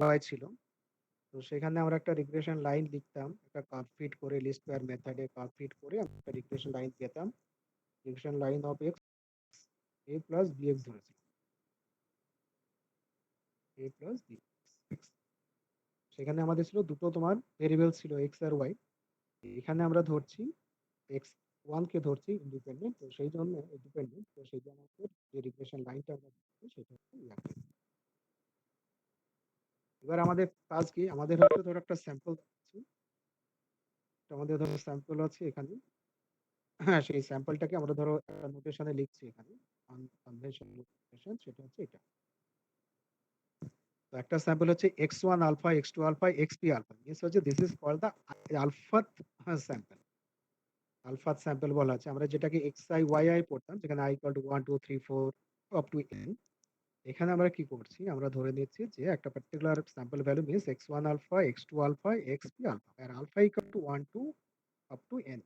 Y ছিল। তো সেখানে আমরা একটা রিগ্রেশন লাইন লিখতাম, একটা কার্ভ ফিট করে লিস্ট স্কোয়ার মেথডে কার্ভ ফিট করে আমরা একটা রিগ্রেশন লাইন পেতাম। Regression line of x A plus bx ধরেছিলাম, এ প্লাস বি। সেখানে আমাদের ছিল দুটো তোমার ভেরিয়েবল ছিল এক্স আর ওয়াই। এখানে আমরা ধরছি এক্স ওয়ান কে ধরছি ইন্ডিপেন্ডেন্ট, তো সেই জন্য ডিপেন্ডেন্ট, তো সেই জন্য আমাদের যে রিগ্রেশন লাইনটা আমরা ধরছি সেটা হচ্ছে ইয়াকে। এবার আমাদের কাজ কি, আমাদের হচ্ছে ধরো একটা স্যাম্পল আছে, তো আমাদের ধরো স্যাম্পল আছে এখানে। হ্যাঁ, সেই স্যাম্পলটাকে আমরা ধরো একটা নোটেশনে লিখছি এখানে, কনভেনশনাল নোটেশন, সেটা হচ্ছে এটা। তো একটা স্যাম্পল হচ্ছে x one alpha, X two alpha, X P alpha, means হচ্ছে this is called the alpha sample. Alpha sample বলা আছে, আমরা যেটাকে এক্স আই ওয়াই আই পড়তাম, যেখানে I equal to 1 2 3 4 up to n। এখানে আমরা কি করছি, আমরা ধরে নিচ্ছি যে একটা particular sample value means X one alpha, X two alpha, X P alpha, আর alpha equal to 1 to up to n।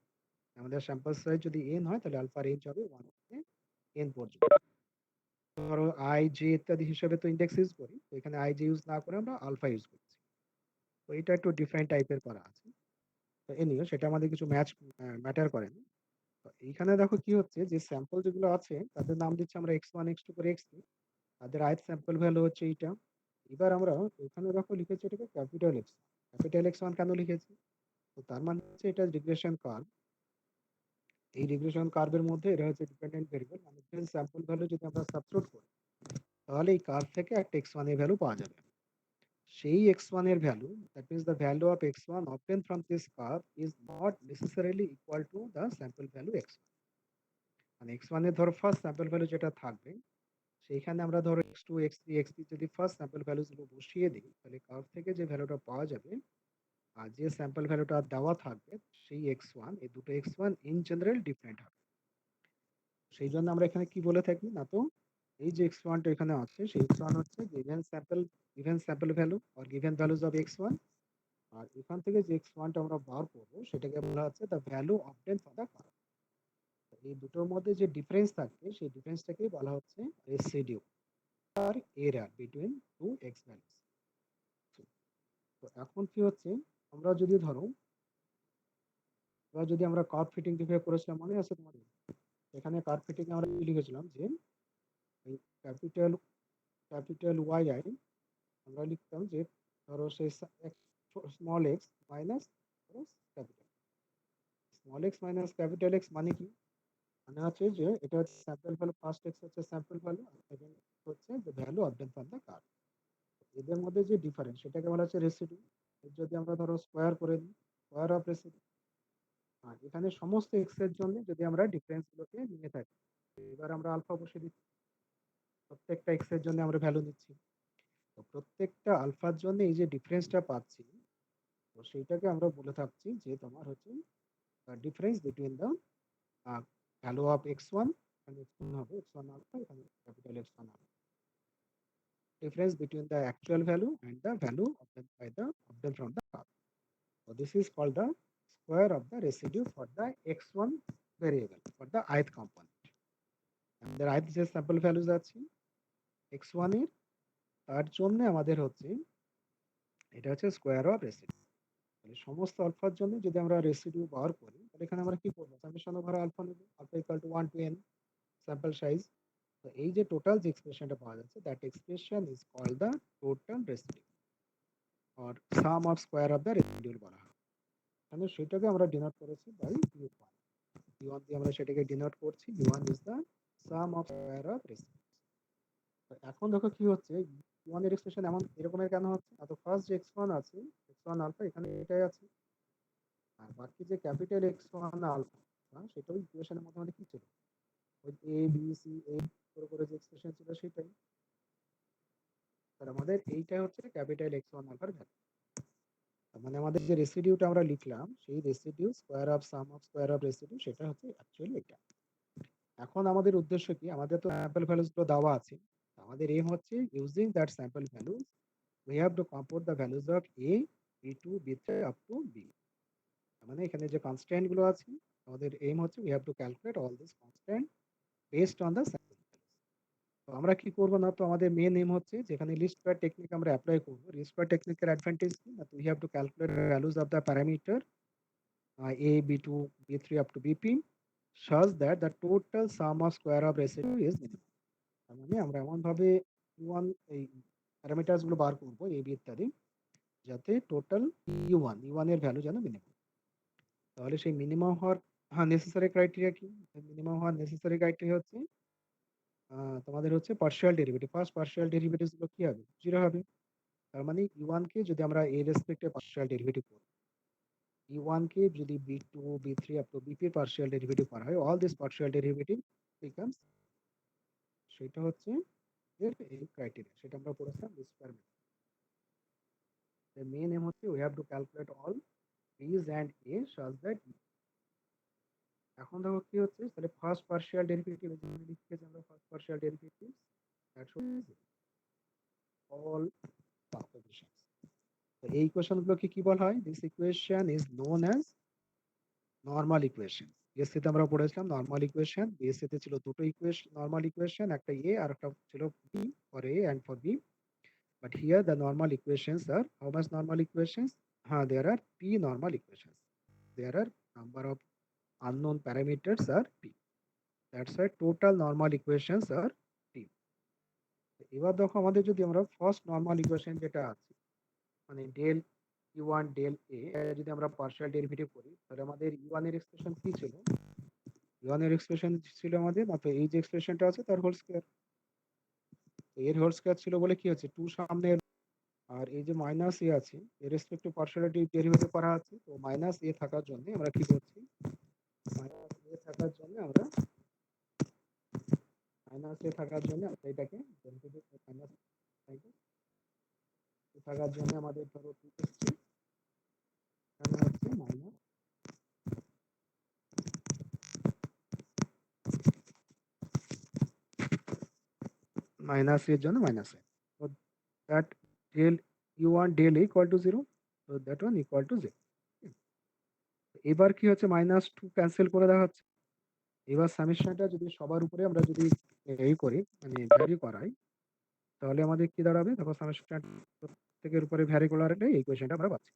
আমাদের স্যাম্পল সাইজ যদি n হয় তাহলে আলফা রেঞ্জ হবে 1 থেকে n পর্যন্ত। ধরো আই জে ইত্যাদি হিসেবে তো ইন্ডেক্স ইউজ করি, তো এখানে আই জে ইউজ না করে আমরা আলফা ইউজ করছি। তো এটা একটু ডিফারেন্ট টাইপের করা আছে। তো এনিও সেটা আমাদের কিছু ম্যাটার করে না। তো এইখানে দেখো কি হচ্ছে, যে স্যাম্পল যেগুলো আছে তাদের নাম দিচ্ছি আমরা এক্স ওয়ান, এক্স টু করে এক্স থ্রি। তাদের ith স্যাম্পল ভ্যালু হচ্ছে এইটা। এবার আমরা এখানে দেখো লিখেছি এটাকে capital x. Capital x one কেন লিখেছি, তো তার মানে হচ্ছে এটা রিগ্রেশন কার্ভ। এই রিগ্রেশন কার্ভের মধ্যে এটা হচ্ছে ডিপেন্ডেন্ট ভেরিয়েবল, মানে স্যাম্পল ভ্যালু যদি আমরা সাবস্টিটিউট করি তাহলে এই কার্ভ থেকে একটা এক্স ওয়ান এর ভ্যালু পাওয়া যাবে। সেই এক্স ওয়ান এর value, that means the value of X one obtain from this curve is not necessarily equal to the sample value x. মানে এক্স ওয়ান এর ধরো ফার্স্ট স্যাম্পল ভ্যালু যেটা থাকবে, সেইখানে আমরা ধরো X two, x three, X three যদি first sample values গুলো বসিয়ে দিই, তাহলে কার্ভ থেকে যে ভ্যালুটা পাওয়া যাবে আর যে স্যাম্পল ভ্যালুটা দেওয়া থাকবে, সেই এক্স ওয়ান, এই দুটো x one in general different হবে। সেই জন্য আমরা এখানে কি বলে থাকি না, তো এই যে এক্স ওয়ানটা এখানে আছে, সেই এক্স ওয়ান হচ্ছে গিভেন স্যাম্পল ভ্যালু আর given values of X one. আর এখান থেকে যে এক্স ওয়ানটা আমরা বার করবো সেটাকে বলা হচ্ছে the value obtain for the curve. এই দুটোর মধ্যে যে ডিফারেন্স থাকবে সেই ডিফারেন্সটাকেই বলা হচ্ছে রেসিডিউ আর error between two X values. তো এখন কি হচ্ছে, আমরা যদি ধরো, এবার যদি আমরা কার্ভ ফিটিং কিভাবে করেছিলাম মনে আছে তোমাদের? এখানে কার্ভ ফিটিং আমরা কি লিখেছিলাম, যে এই ক্যাপিটাল ক্যাপিটাল ওয়াই আই আমরা লিখতাম যে ধরো সেই small x minus capital, small x minus capital x মানে কি, মানে হচ্ছে যে এটা হচ্ছে স্যাম্পল ভ্যালু, ফার্স্ট এক্স হচ্ছে স্যাম্পল ভ্যালু আর সেকেন্ড হচ্ছে যে value obtain from the curve. এদের মধ্যে যে ডিফারেন্স সেটাকে বলা হচ্ছে রেসিডিউ। যদি আমরা ধরো স্কোয়ার করে দিই, স্কোয়ার অফ রেসিডিউ। আর এখানে সমস্ত এক্স এর জন্য যদি আমরা ডিফারেন্স গুলোকে নিয়ে থাকি, এবার আমরা আলফা বসে দিচ্ছি, প্রত্যেকটা এক্স এর জন্য আমরা ভ্যালু নিচ্ছি। তো প্রত্যেকটা আলফার জন্য এই যে ডিফারেন্সটা পাচ্ছি, তো সেইটাকে আমরা বলে থাকছি যে তোমার হচ্ছে difference between the value of X one, এখানে এক্স ওয়ান হবে এক্স ওয়ান আলফা, এখানে ক্যাপিটাল এক্স ওয়ান হবে, difference between the actual value and the value obtained by the obtained from the curve. So this is called the square of the residue for the x1 variable for the ith component. আমাদের ith যে sample values আছে x1 এর, তার জন্য আমাদের হচ্ছে এটা হচ্ছে স্কোয়ার অফ রেসিডিউ। তাহলে সমস্ত আলফার জন্য যদি আমরা রেসিডিউ বার করি, তাহলে এখানে আমরা কি করবো, সামেশন ওভার আলফা নেব, alpha equal to 1 to n sample size. তো এই যে টোটাল যে এক্সপ্রেশনটা পাওয়া যাচ্ছে, that expression is called the total residue or sum of square of the residual বলা হয়। তাহলে সেটাকে আমরা ডিনোট করেছি বাই u1। u1 দিয়ে আমরা সেটাকে ডিনোট করছি, u1 is the sum of square of residual। তো এখন দেখো কি হচ্ছে, u1 এর এক্সপ্রেশন এমন এরকমের কেন হচ্ছে, এত ফার্স্ট যে x1 আছে, x1 আলফা এখানে এটাই আছে, আর বাকি যে ক্যাপিটাল x1 আলফা সেটাও ইকুয়েশনের মধ্যে আমাদের কি ছিল, ওই a b c a করে করে যে এক্সপ্রেশন ছিল সেটাই। তাহলে আমাদের এইটাই হচ্ছে ক্যাপিটাল x1 আলফার ভ্যালু। মানে আমাদের যে রেসিডিউটা আমরা লিখলাম, সেই residue square of some of square of residue সেটা হচ্ছে অ্যাকচুয়ালি এটা। এখন আমাদের উদ্দেশ্য কি, আমাদের তো স্যাম্পল ভ্যালুস গুলো দেওয়া আছে, আমাদের এম হচ্ছে using that sample values we have to compute the values of A, বি2, বি3 আপ টু বি। মানে এখানে যে কনস্ট্যান্ট গুলো আছে, আমাদের এম হচ্ছে we have to calculate all this constant based on the sample values. তো আমরা কি করব না, তো আমাদের মেন এম হচ্ছে যেখানে লিস্ট স্কয়ার টেকনিক আমরা অ্যাপ্লাই করব। লিস্ট স্কয়ার টেকনিকের অ্যাডভান্টেজ কি না, তো we have to calculate values of the parameter a b2 b3 up to bp such that the total sum of square of residue is minimum। তার মানে আমরা এমন ভাবে u1 এই প্যারামিটারস গুলো বার করব a b ইত্যাদি, যাতে টোটাল u1 এর ভ্যালু যেন মিনিমাম। তাহলে সেই মিনিমাম হওয়ার নেসেসারি ক্রাইটেরিয়া কি? মিনিমাম হওয়ার নেসেসারি ক্রাইটেরিয়া হচ্ছে তোমাদের হচ্ছে partial derivative. First partial derivatives গুলো কি হবে? জিরো হবে। তার মানে u1 কে যদি আমরা a রেসপেক্টে পার্শিয়াল ডেরিভেটিভ করি, u1 কে যদি b2 b3 up two bp এর পার্শিয়াল ডেরিভেটিভ করা হয়, all this partial derivative becomes, সেটা হচ্ছে এর এই ক্রাইটেরিয়া, সেটা আমরা পড়েছিলাম square method. the main aim হচ্ছে we have to calculate all b's and a such that, এখন দেখো কি হচ্ছে, তাহলে ফার্স্ট পার্শিয়াল ডেরিভেটিভ লিখতে আমরা first partial derivative that should all প্রপোজিশনস। তো এই ইকুয়েশন গুলোকে কি বলা হয়? This equation is known as normal equation. BSc তে আমরা পড়েছিলাম নরমাল ইকুয়েশন। বিএসসি তে ছিল দুটো ইকুয়েশন, নরমাল ইকুয়েশন, একটা এ আর একটা ছিল B, for A and for B. But here the normal equations are how much normal equations? There are p normal equations. There are number of unknown parameters are p. That's why total normal equations are p. এবার দেখো আমাদের যদি আমরা first normal equation যেটা আছে, মানে del u1 del a যদি আমরা পার্শিয়াল ডেরিভেটিভ করি, তাহলে আমাদের u1 এর এক্সপ্রেশন কি ছিল? u1 এর এক্সপ্রেশন ছিল আমাদের মাত্র এই যে এক্সপ্রেশনটা আছে তার হোল স্কয়ার। এর হোল স্কয়ার ছিল বলে কি হচ্ছে, 2 সামনে, আর এই যে মাইনাস এ আছে এর রেসপেক্টিভ পার্শিয়াল ডেরিভেটিভ করা আছে, তো মাইনাস এ থাকার জন্য আমরা কি করছি, মাইনাস এ থাকার জন্য আমরা এটাকে মাইনাস থাকার জন্য আমাদের ধরো কি করছি, এখানে হচ্ছে মাইনাস এর জন্য minus A, so that del u1 del a equal to 0, so that one equal to 0। এবার কি হচ্ছে, মাইনাস 2 ক্যান্সেল করে দেওয়া হচ্ছে। এবার সামেশনটা যদি সবার উপরে আমরা যদি এই করি, মানে ভ্যারি করাই, তাহলে আমাদের কি দাঁড়াবে? দেখো সামেশন প্রত্যেকের উপরে ভ্যারি করলে এই ইকুয়েশনটা আমরা পাচ্ছি।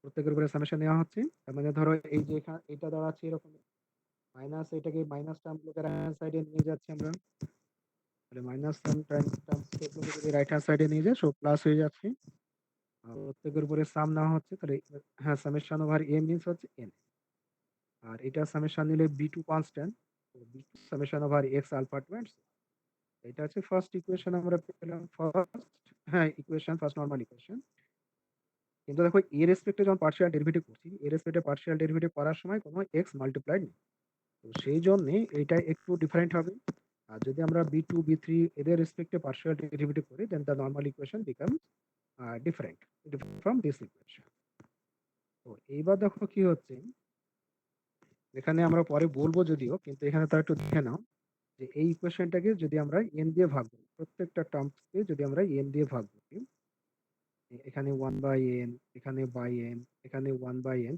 প্রত্যেকের উপরে সামেশন নেওয়া হচ্ছে, তার মানে ধরো এই যে এটা দাঁড়াচ্ছে এরকম, মাইনাস এটাকে মাইনাস টার্মগুলোকে রাইট হ্যান্ড সাইডে নিয়ে যাচ্ছি আমরা, তাহলে মাইনাস টার্মগুলোকে যদি রাইট হ্যান্ড সাইডে নিয়ে যায় সো প্লাস হয়ে যাচ্ছে। আর প্রত্যেকের উপরে সাম নেওয়া হচ্ছে, তাহলে সামেশন ওভার এ মিন্স হচ্ছে এন, আর এটা সামেশন নিলে B two constant, B two summation over X alpha two and, এটা হচ্ছে ফার্স্ট ইকুয়েশন আমরা পেলাম। Equation first normal equation. কিন্তু দেখো এর রেসপেক্টে যখন পার্শিয়াল ডেরিভেটিভ করছি, এর রেসপেক্টে পার্শিয়াল ডেরিভেটিভ করার সময় কোনো এক্স মাল্টিপ্লাইড নেই, তো সেই জন্য এটা একটু ডিফারেন্ট হবে। আর যদি আমরা বি2 বি3 এদের রেসপেক্টে পার্শিয়াল ডেরিভেটিভ করি, then the normal equation becomes different from this equation. তো এইবার দেখো কি হচ্ছে, এখানে আমরা পরে বলবো যদিও, কিন্তু এখানে তার একটু দেখে নাও যে এই ইকুয়েশনটাকে যদি আমরা এন দিয়ে ভাগ করি, প্রত্যেকটা টার্মসকে যদি আমরা এন দিয়ে ভাগ করি, এখানে 1/n, এখানে বাই n, এখানে 1/n,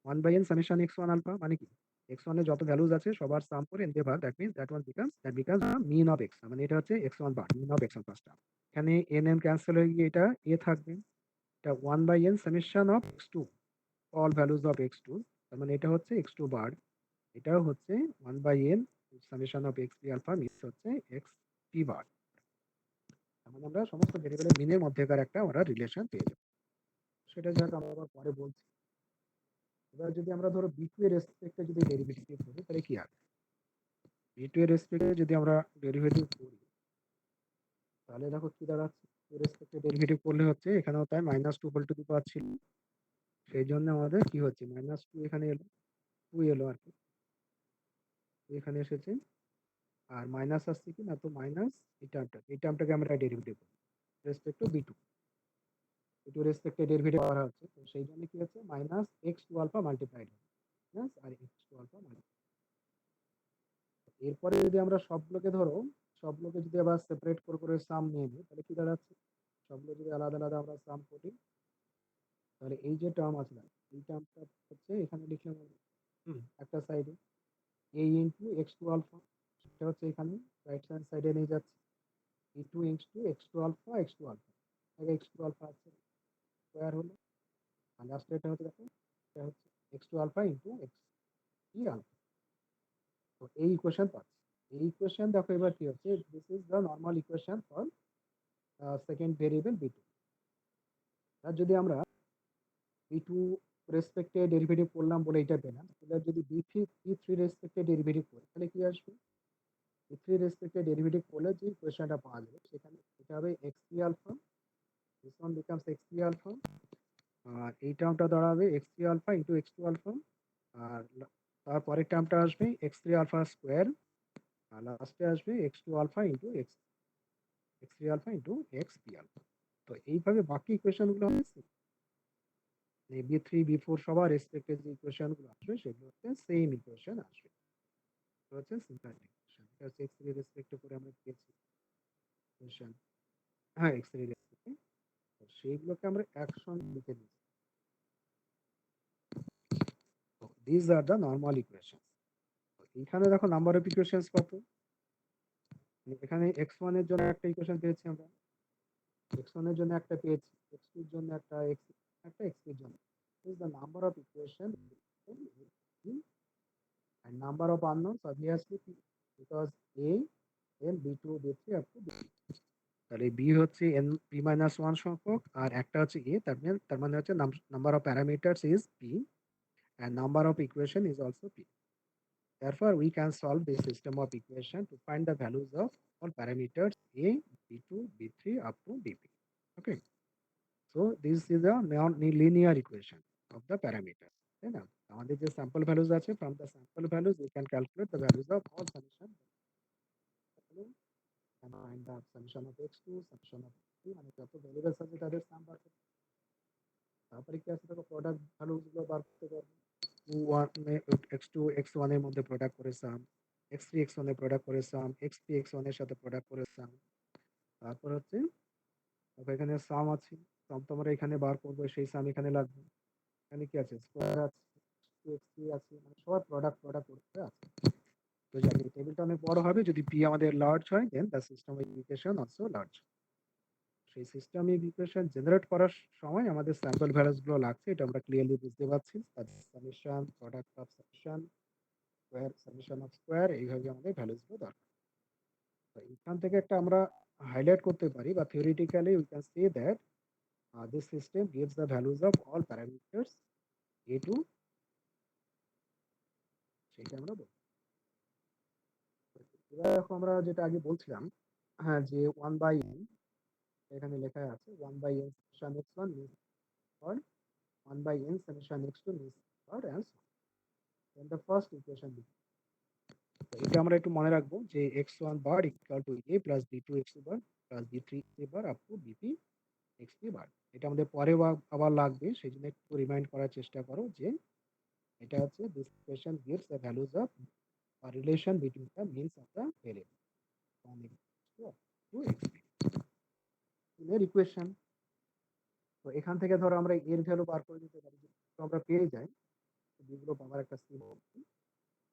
1/n summation x1 alpha, মানে কি x1 এর যত ভ্যালুজ আছে সবার সাম করে n দিয়ে ভাগ, that means that becomes mean of x, মানে এটা হচ্ছে x1 bar, mean of x1 first term. এখানে n ক্যান্সেল হয়ে গিয়ে এটা a থাকবে, এটা 1/n summation of x2, all values of x2, তার মানে এটা হচ্ছে x2 বার, এটাও হচ্ছে 1/n summation of xp alpha means হচ্ছে xp বার। তার মানে আমরা সমস্ত ভেরিয়েবলের মিনের মধ্যেকার একটা আমরা রিলেশন পেয়ে যাবো, সেটা যাক আমরা আবার পরে বলছি। এবার যদি আমরা ধরো বি2 এর রেসপেক্টে যদি ডেরিভেটিভ করি, তাহলে কি হবে? বি2 এর রেসপেক্টে যদি আমরা ডেরিভেটিভ করি, তাহলে দেখো কি দাঁড়াচ্ছে, এর রেসপেক্টে ডেরিভেটিভ করলে হচ্ছে এখানেও তাই -2 হোল টু দি পাওয়ার ছিল, সেই জন্য আমাদের কি হচ্ছে, -2 এখানে এলো, 2 এলো আর কি, এখানে এসেছে, আর মাইনাস আসছে কি না, তো মাইনাস এই টার্মটাকে আমরা ডেরিভেটিভ করি রেসপেক্ট টু বি2, বি2 রেসপেক্টে ডেরিভেটিভ করা হচ্ছে, তো সেই জন্য কি হচ্ছে, minus x2 alpha multiplied minus আর x2 আলফা। এরপরে যদি আমরা সবগুলোকে ধরো, সবগুলোকে যদি আবার সেপারেট করে করে সাম নিয়ে নিই, তাহলে কি দাঁড়াচ্ছে, সবগুলো যদি আলাদা আলাদা আমরা সাম করি, তাহলে এই যে টার্ম আছে না, এই টার্মটা হচ্ছে এখানে লিখলাম একটা সাইডে a into x two alpha, সেটা হচ্ছে এখানে রাইট হ্যান্ড সাইডে নিয়ে যাচ্ছে e two into x two alpha X two alpha আছে স্কোয়ার হলো, আর লাস্ট এটা হচ্ছে দেখো এটা হচ্ছে X two alpha into X i alpha. তো এই ইকুয়েশন পাচ্ছি। এই ইকুয়েশন দেখো এবার কি হচ্ছে, this is the normal equation for second variable B two. আর যদি আমরা বি টু রেসপেক্টে ডেরিভেটিভ করলাম বলে এটা পেলাম, তাহলে যদি বি থ্রি রেসপেক্টে ডেরিভেটিভ করি তাহলে কি আসবে, বি থ্রি রেসপেক্টে ডেরিভেটিভ করলে যে ইকুয়েশনটা পাওয়া যাবে সেখানে এটা হবে x P alpha, this one becomes x P alpha, আর এই টার্মটা দাঁড়াবে x P alpha into x two alpha, আর তারপরের টার্মটা আসবে এক্স থ্রি আলফা স্কোয়ার, আর লাস্টে আসবে x two alpha into x three alpha into x P alpha. তো এইভাবে বাকি ইকুয়েশনগুলো হচ্ছে বি থ্রি বি ফোর সবার রেসপেক্টেড যে ইকুয়েশনগুলো আসবে সেগুলো হচ্ছে সেম ইকুয়েশন আসবে, হচ্ছে সিম্পল ইকুয়েশন। এটা হচ্ছে এক্স থ্রি রেসপেক্ট করে আমরা পেয়েছি ইকুয়েশন, হ্যাঁ এক্স থ্রি রেসপেক্টে, সেইগুলোকে আমরা একসঙ্গে লিখে দিচ্ছি। This are the normal equation. এখানে দেখো নাম্বার অফ ইকুয়েশনস কত, এখানে এক্স ওয়ান এর জন্য একটা ইকুয়েশন পেয়েছি আমরা, এক্স ওয়ান এর জন্য একটা পেয়েছি, এক্স টু এর জন্য একটা এক্স এর জন্য। is the number of equations and number of unknowns obviously p, because a n b2 b3 up to b, তাহলে b হচ্ছে n p minus 1 সংখ্যক আর একটা হচ্ছে a, তার মানে হচ্ছে number of parameters is p and number of equation is also p. Therefore we can solve this system of equation to find the values of all parameters a, b2, b3 up to bp. Okay, so this is a non-linear equation of the parameter, তাই না? আমাদের যে sample values আছে, from the sample values we can calculate the values of all summation and find the summation of x2 summation of x3, মানে যত variables আছে তাদের সাম বার করতে। তারপরে কি আছে দেখো, প্রোডাক্ট ভ্যালুজ গুলো বার করতে পারবো, x2 x1 এর মধ্যে প্রোডাক্ট করে সাম, x3 x1 এর প্রোডাক্ট করে সাম, x3 x1 এর সাথে প্রোডাক্ট করে সাম। তারপর হচ্ছে এখানে সাম আছে, সাম তোমরা এখানে বার করবে, সেই সাম এখানে লাগবে। এখানে কি আছে, স্কোয়ার আছে, x3 আছে, মানে সবার প্রোডাক্ট করতে আছে। তো জানি টেবিলটা অনেক বড় হবে, যদি পি আমাদের লার্জ হয় then the system of equation also large. সেই সিস্টেম অফ ইকুয়েশন জেনারেট করার সময় আমাদের স্যাম্পল ভ্যালুস গুলো লাগছে, এটা আমরা ক্লিয়ারলি বুঝতে পারছি। Summation product of summation square summation of square, এইভাবে আমাদের ভ্যালুস গুলো দরকার। তো এখান থেকে একটা আমরা হাইলাইট করতে পারি বা theoretically we can say that this system gives the values of all parameters a to, সেটা আমরা বলবো। এবার দেখো আমরা যেটা আগে বলছিলাম, হ্যাঁ যে ওয়ান বাই এন, এখানে লেখা আছে one by N summation X one miss or 1 by n summation x2 means or else then the first equation becomes, তো এটা আমরা একটু মনে রাখবো যে x1 bar equal to a plus b2 x2 bar plus b3 a bar up to bp xp bar। এটা আমাদের পরে আবার লাগবে, সেই জন্য একটু রিমাইন্ড করার চেষ্টা করো যে এটা হচ্ছে this equation gives the values of a relation between the means of the variable from x2 up to xp এর ইকুয়েশন। তো এখান থেকে ধরো আমরা এর ভ্যালু বার করে দিতে পারি, তো আমরা পেয়ে যাই যেগুলো পাওয়ার একটা সিম্বল,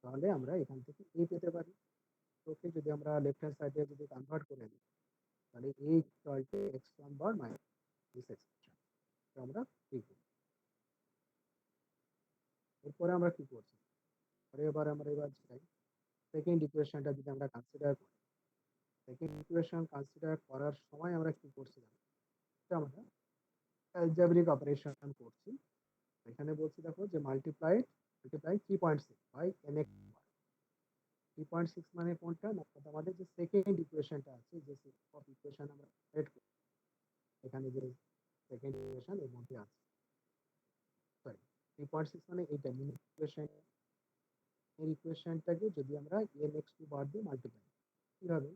তাহলে আমরা এখান থেকে এ পেতে পারি। ওকে, যদি আমরা লেফট হ্যান্ড সাইডে যদি কনভার্ট করে দিই তাহলে a equal to x1 bar minus this expression, আমরা কি করি, এরপরে আমরা কি করছি, এবার যাই সেকেন্ড ইকুয়েশনটা যদি আমরা কনসিডার করি। সেকেন্ড ইকুয়েশন কনসিডার করার সময় আমরা কি করছিলাম, এটা আমরা অ্যালজেব্রিক অপারেশন করছি। এখানে বলছি দেখো যে মাল্টিপ্লাই 3.6 বাই nx, 3.6 মানে কোনটা না, আমাদের যে সেকেন্ড ইকুয়েশনটা আছে, যে অফ ইকুয়েশন আমরা এড করি, এখানে যে সেকেন্ড ইকুয়েশন এর মধ্যে আছে, সরি 3.6 মানে এইটা মিন ইকুয়েশন, এর ইকুয়েশনটাকে যদি আমরা nx2 বার দিয়ে মাল্টিপ্লাই, কি হবে,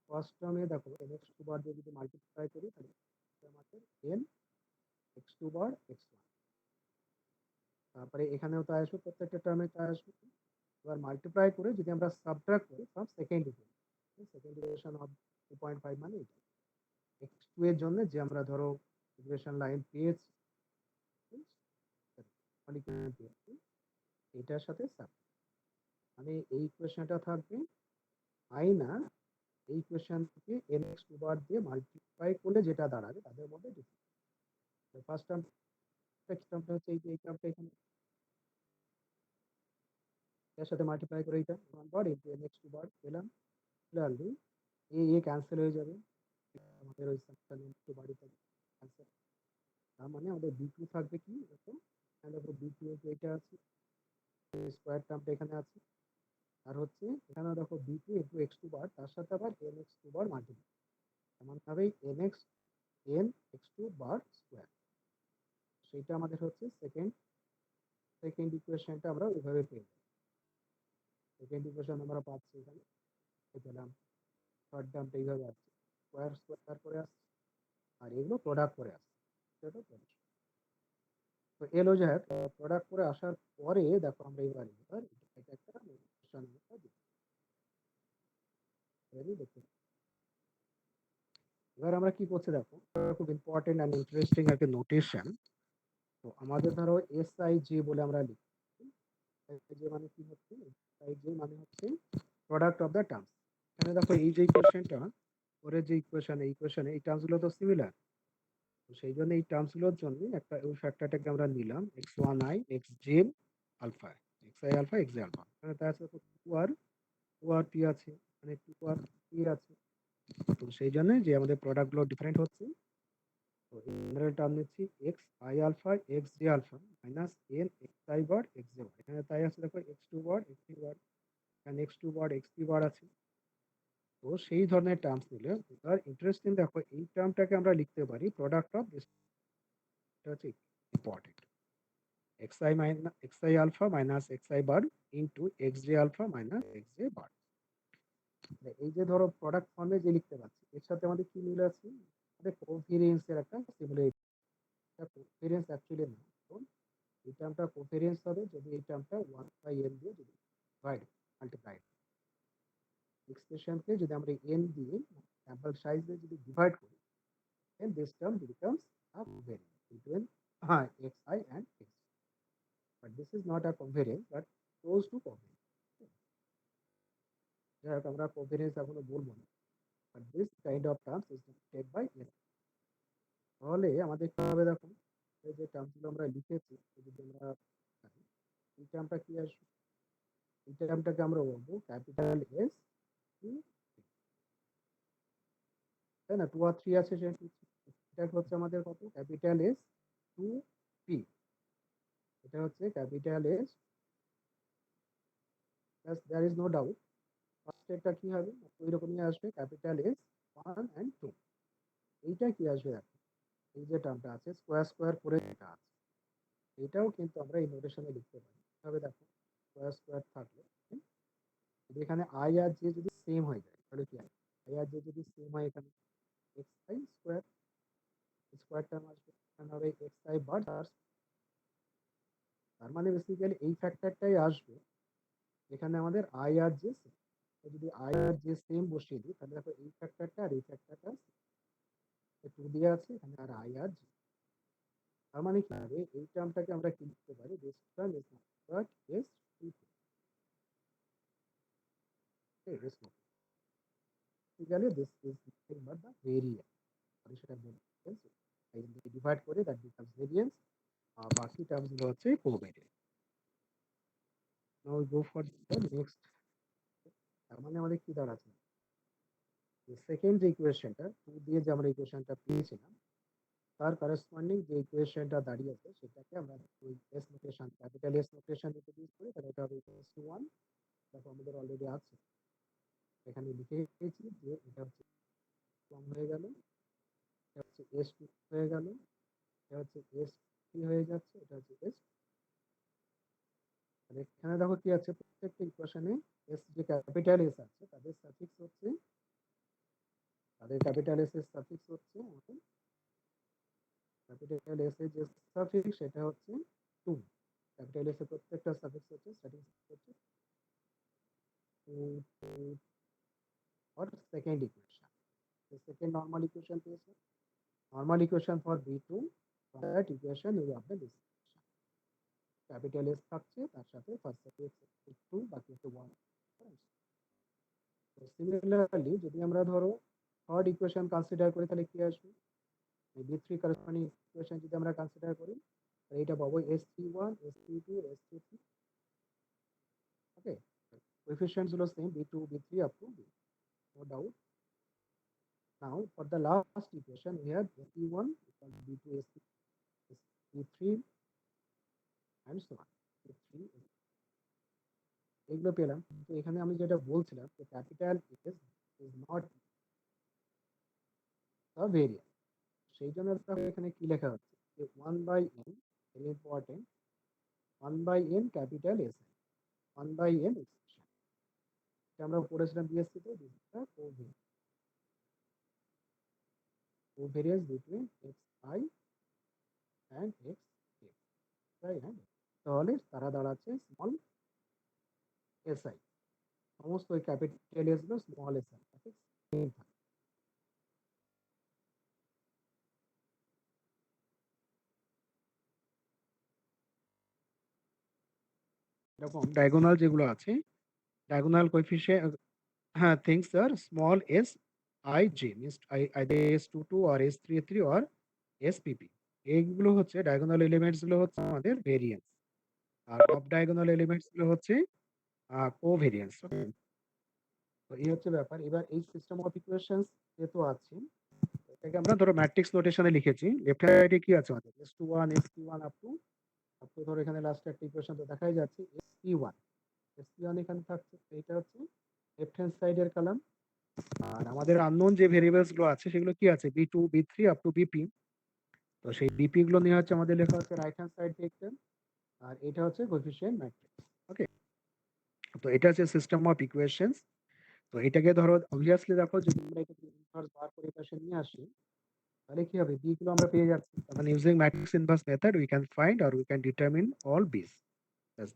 ফার্স্ট টার্মে দেখো nx2 বার দিয়ে যদি মাল্টিপ্লাই করি তাহলে আমাদের nx2 বার x1, তারপরে এখানেও তাই আসবে, প্রত্যেকটা টার্মে তাই আসবে। এবার মাল্টিপ্লাই করে যদি আমরা সাবট্রাক্ট করি ফ্রম সেকেন্ড ইকুয়েশন অফ 2.5 মানে এটা x2 এর জন্য যে আমরা ধরো ইকুয়েশন লাইন পেয়েছি, এটার সাথে সাবট্রাক্ট, মানে এই ইকুয়েশনটা থাকবে আই না, এই ইকুয়েশন থেকে nx টু বার দিয়ে মাল্টিপ্লাই করলে যেটা দাঁড়াবে তাদের মধ্যে ডিফারেন্স। ফার্স্ট টার্মটা হচ্ছে এই যে এই টার্মটা এখানে এর সাথে মাল্টিপ্লাই করে এইটা 1 বার ইনটু nx টু বার পেলাম। ক্লিয়ারলি এ ক্যান্সেল হয়ে যাবে, আমাদের ওই সাবটা টু বাড়িতে ক্যান্সেল। তার মানে আমাদের b2 থাকবে কি দেখো, এখানে দেখো b2 এটা আছে, স্কোয়ার টার্মটা এখানে আছে, আর হচ্ছে এখানে দেখো b2 ইনটু x টু বার তার সাথে আবার nx টু বার মাল্টিপ্লাই, এমন ভাবেই nx x2 বার স্কোয়ার। সেইটা আমাদের হচ্ছে সেকেন্ড ইকুয়েশনটা আমরা ওইভাবে পেয়ে যাই। সেকেন্ড ইকুয়েশন আমরা পাচ্ছি এখানে পেলাম, থার্ড টার্মটা এইভাবে আসছে, স্কোয়ার স্কোয়ার করে আসছে, আর এগুলো প্রোডাক্ট করে আসছে। সেটা তো এলো যাই হোক, প্রোডাক্ট করে আসার পরে দেখো আমরা এবার এটা একটা নোটেশন দেখতে। এবার আমরা কি করছি দেখো, খুব ইম্পর্টেন্ট অ্যান্ড ইন্টারেস্টিং একটা নোটেশন। তো আমাদের ধরো SIJ বলে আমরা লিখি, যে মানে কি হচ্ছে, SIJ মানে হচ্ছে প্রোডাক্ট অফ দ্য টার্মস। এখানে দেখো এই যে ইকুয়েশনটা, পরের যে ইকুয়েশনে এই টার্মস গুলো তো সিমিলার, তো সেই জন্য এই টার্মস গুলোর জন্য একটা ওই ফ্যাক্টরটাকে আমরা নিলাম x1i xj alpha, xi alpha xj alpha, এখানে তার সাথে 2r p আছে, মানে 2r p আছে। তো সেই জন্য যে আমাদের প্রোডাক্ট গুলো ডিফারেন্ট হচ্ছে, তো জেনারেল টার্ম নিচ্ছি xi alpha xj alpha minus n xi bar xj bar, এখানে তাই আছে দেখো x2 বার x3 বার, এখানে x2 বার x3 বার আছে। তো সেই ধরনের টার্মস নিলে এবার ইন্টারেস্টিং দেখো এই টার্মটাকে আমরা লিখতে পারি প্রোডাক্ট অফ দিস, এটা হচ্ছে important, xi alpha minus xi bar into xj alpha minus xj bar. এই যে ধরো প্রোডাক্ট ফর্মে যে লিখতে পাচ্ছি, এর সাথে আমাদের কি মিল আছে, আমাদের কোভেরিয়েন্স এর একটা সিমিলারিটি। কোভেরিয়েন্স অ্যাকচুয়ালি না, কারণ এই টার্মটা কোভেরিয়েন্স হবে যদি এই টার্মটা 1/n দিয়ে যদি ডিভাইড মাল্টিপ্লাই, এক্সপ্রেশনকে যদি আমরা n দিয়ে স্যাম্পল সাইজ দিয়ে যদি ডিভাইড করি, then this term becomes a covariance between xi and x. But this is not a covariance, but close to covariance. যাই হোক আমরা covariance এখনো বলবো না, but this kind of terms is denoted by n. তাহলে আমাদের কি হবে দেখো, এই যে টার্মগুলো আমরা লিখেছি যদি আমরা এই টার্মটা কি আসবে, এই টার্মটাকে আমরা বলবো ক্যাপিটাল এস টু, তাই না, 2 আর 3 আছে, এটা হচ্ছে আমাদের কত, ক্যাপিটাল এস টু পি, এটা হচ্ছে capital s, there is no doubt. ফার্স্টেরটা কি হবে, ওই রকমই আসবে ক্যাপিটাল এস 1 and 2। এইটা কি আসবে দেখো, এই যে টার্মটা আছে স্কোয়ার স্কোয়ার করে যেটা আছে, এটাও কিন্তু আমরা এই নোটেশনে লিখতে পারি। তবে দেখো স্কোয়ার স্কোয়ার থাকলে এখানে আই আর জে যদি সেম হয়ে যায় তাহলে কি হয়, আই আর জে যদি সেম হয় এখানে x I square, square term আসবে, এখানে হবে এক্স আই বার, তার মানে বেসিক্যালি এই ফ্যাক্টরটাই আসবে এখানে আমাদের আই আর জে সেম। যদি আই আর জে সেম বসিয়ে দিই তাহলে দেখো এই ফ্যাক্টরটা আর এই ফ্যাক্টরটা 2 দিয়ে আছে এখানে, আর আই আর জি, তার মানে কি হবে এই টার্মটাকে আমরা কি লিখতে পারি, this term is not S two, S not basically this is nothing but the variance, আমি সেটা বলছি এই ডিভাইড করে দ্যাট বিকামস ভেরিয়েন্স, বাকি টার্মস গুলো হচ্ছে covariance. Now we go for the next. তার মানে আমাদের কি দাঁড়াচ্ছে, সেকেন্ড যে ইকুয়েশনটা 2 দিয়ে যে আমরা ইকুয়েশনটা পেয়েছিলাম তার করসপন্ডিং যে ইকুয়েশনটা দাঁড়িয়েছে সেটাকে আমরা ওই S notation, capital S notation use করি, তাহলে এটা হবে s1, দেখো আমাদের অলরেডি আছে এখানে লিখে রেখেছি যে এটা হচ্ছে কম হয়ে গেল, এটা হচ্ছে s2 হয়ে গেল, এটা হচ্ছে s3 হয়ে যাচ্ছে, এটা হচ্ছে s। তাহলে এখানে দেখো কি আছে, প্রত্যেকটা ইকুয়েশনে এস যে ক্যাপিটাল এস আছে তাদের সাফিক্স হচ্ছে, তাদের ক্যাপিটাল এস এর সাফিক্স হচ্ছে আমাদের ক্যাপিটাল এস এর যে সাফিক্স সেটা হচ্ছে 2, ক্যাপিটাল এস এর প্রত্যেকটা সাফিক্স হচ্ছে স্টার্টিং হচ্ছে 2 or second equation. The second normal equation is normal equation for B2. From that equation you have the this. Capital S থাকছে, তার সাথে ফার্স্ট সাফিক্স 2 বাকি হচ্ছে 1। তো সিমিলারলি যদি আমরা ধরো থার্ড ইকুয়েশন কনসিডার করি তাহলে কি আসবে, বি3 করসপন্ডিং ইকুয়েশন যদি আমরা কনসিডার করি তাহলে এটা পাবো s31 s32 s33। Okay, coefficients গুলো same b2 b3 up to b, no doubt. Now for the last equation we have s1 equal to b2 s3 and so on, s3 এগুলো পেলাম। তো এখানে আমি যেটা বলছিলাম যে capital S is not the variance, সেই জন্য এখানে কি লেখা হচ্ছে যে 1/n, very important, 1/n capital S, 1/n expression আমরা পড়েছিলাম বিএসসি তে, this is the covariance between xi and xi and তাহলে তারা দাঁড়াচ্ছে স্মল এসআই, সমস্ত ওই ক্যাপিটাল এস গুলো স্মল এসআই এরকম ডায়াগোনাল যেগুলো আছে, ডায়াগোনাল কোএফিসিয়েন্ট, হ্যাঁ, things are small S I G means either s22 or s33 or SPP, এইগুলো হচ্ছে ডায়াগোনাল এলিমেন্টস গুলো হচ্ছে আমাদের ভেরিয়েন্স, আর অফ ডায়াগোনাল এলিমেন্টস গুলো হচ্ছে কোভেরিয়েন্স। তো এই হচ্ছে ব্যাপার। এবার এই সিস্টেম অফ ইকুয়েশনস যেহেতু আছে, এটাকে আমরা ধরো ম্যাট্রিক্স নোটেশনে লিখেছি। লেফট সাইডে কি আছে আমাদের s21 s31 আপ টু ধরো এখানে লাস্ট একটা ইকুয়েশন তো দেখাই যাচ্ছে sp1, sp1 এখানে থাকছে, তো এটা হচ্ছে লেফট হ্যান্ড সাইডের কলাম। আর আমাদের আননোন যে ভেরিয়েবলস গুলো আছে সেগুলো কি আছে b2 b3 up two bp, তো সেই বিপি গুলো নিয়ে হচ্ছে আমাদের লেখা হচ্ছে রাইট হ্যান্ড সাইড ভেক্টর, আর এটা হচ্ছে কোএফিসিয়েন্ট ম্যাট্রিক্স। ওকে, তো এটা হচ্ছে সিস্টেম অফ ইকুয়েশনস। তো এটাকে ধরো অবভিয়াসলি দেখো যদি আমরা এটা ইনভার্স বার করে পাশে নিয়ে আসি তাহলে কি হবে, বি গুলো আমরা পেয়ে যাচ্ছি, মানে using matrix inverse method we can find or we can determine all b's.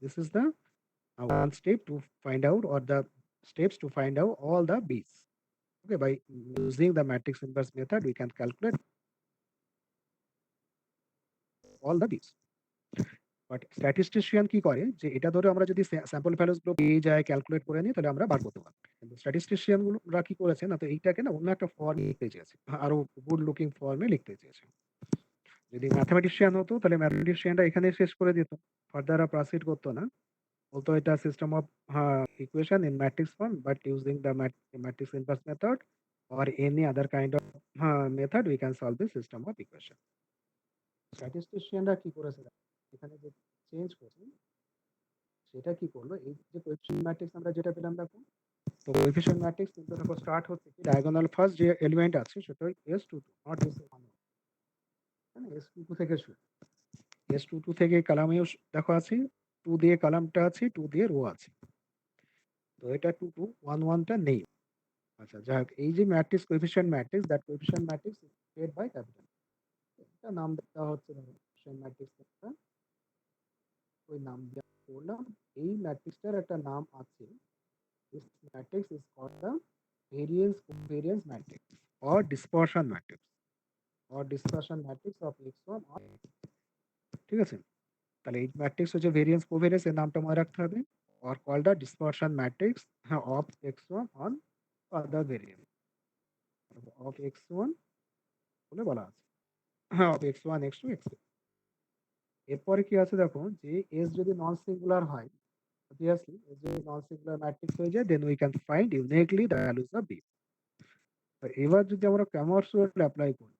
This is the one step to find out, or the steps to find out all the b's. Okay, by using the matrix inverse method we can calculate all the b's. But statistician কি করে যে এটা ধরে আমরা যদি sample values গুলো পেয়ে যায় ক্যালকুলেট করে নিই তাহলে আমরা বার করতে পারি, কিন্তু স্ট্যাটিস্টিশিয়ান গুলোরা কি করেছে না, তো এইটাকে না অন্য একটা ফর্ম লিখতে চেয়েছে, আরো গুড লুকিং ফর্মে লিখতে চেয়েছে। যদি ম্যাথমেটিশিয়ান হতো তাহলে ম্যাথমেটিশিয়ানরা এখানে শেষ করে দিত, ফার্দার প্রসিড করতো না, বলতো এটা system of equation in matrix form but using the matrix inverse method or any other kind of method we can solve the system of equation. স্ট্যাটিস্টিশিয়ানরা কি করেছে এখানে যে চেঞ্জ করছে সেটা কি করলো, এই যে কোএফিসিয়েন্ট ম্যাট্রিক্স আমরা যেটা পেলাম দেখো, তো কোএফিসিয়েন্ট ম্যাট্রিক্স কিন্তু দেখো স্টার্ট হচ্ছে কি ডায়াগোনাল ফার্স্ট যে এলিমেন্ট আছে সেটা s22 নট s1, মানে s22 থেকে শুরু, s22 থেকে কলামেও দেখো আছে 2 দিয়ে কলামটা আছে, 2 দিয়ে রো আছে, তো এটা 2 2 1 1 টা নেই। আচ্ছা যাই হোক, এই যে matrix coefficient matrix, that coefficient matrix is created by capital, এটা নাম দেওয়া হচ্ছে ধরো কোএফিসিয়েন্ট ম্যাট্রিক্স, একটা ওই নাম দেওয়া করলাম। এই ম্যাট্রিক্সটার একটা নাম আছে, this matrix is called the variance covariance matrix or dispersion matrix of x1 or ঠিক আছে। তাহলে এই ম্যাট্রিক্স হচ্ছে ভেরিয়েন্স কোভেরিয়েন্স, এর নামটা মনে রাখতে হবে, or called the dispersion matrix of x1 on other variance of x1 বলে বলা আছে, of x1 x2 x3। এরপরে কি আছে দেখো, যে s যদি নন সিঙ্গুলার হয়, obviously s যদি নন সিঙ্গুলার ম্যাট্রিক্স হয়ে যায়, then we can find uniquely the values of b। এবার যদি আমরা ক্যামার্স রুল অ্যাপ্লাই করি,